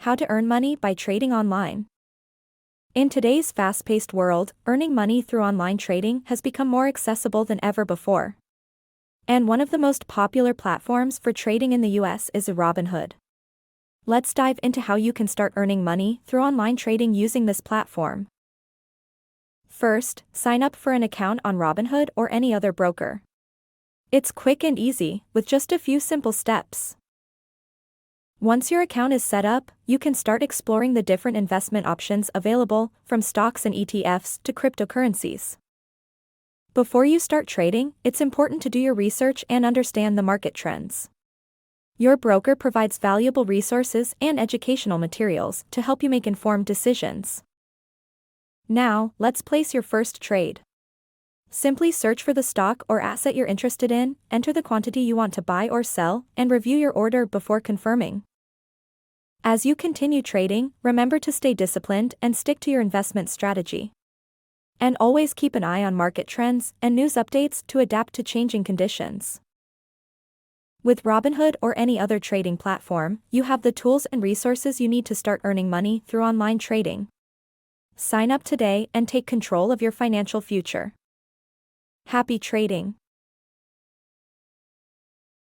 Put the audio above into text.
how to earn money by trading online. In today's fast-paced world, earning money through online trading has become more accessible than ever before. And one of the most popular platforms for trading in the US is Robinhood. Let's dive into how you can start earning money through online trading using this platform. First, sign up for an account on Robinhood or any other broker. It's quick and easy, with just a few simple steps. Once your account is set up, you can start exploring the different investment options available, from stocks and ETFs to cryptocurrencies. Before you start trading, it's important to do your research and understand the market trends. Your broker provides valuable resources and educational materials to help you make informed decisions. Now, let's place your first trade. Simply search for the stock or asset you're interested in, enter the quantity you want to buy or sell, and review your order before confirming. As you continue trading, remember to stay disciplined and stick to your investment strategy. And always keep an eye on market trends and news updates to adapt to changing conditions. With Robinhood or any other trading platform, you have the tools and resources you need to start earning money through online trading. Sign up today and take control of your financial future. Happy trading!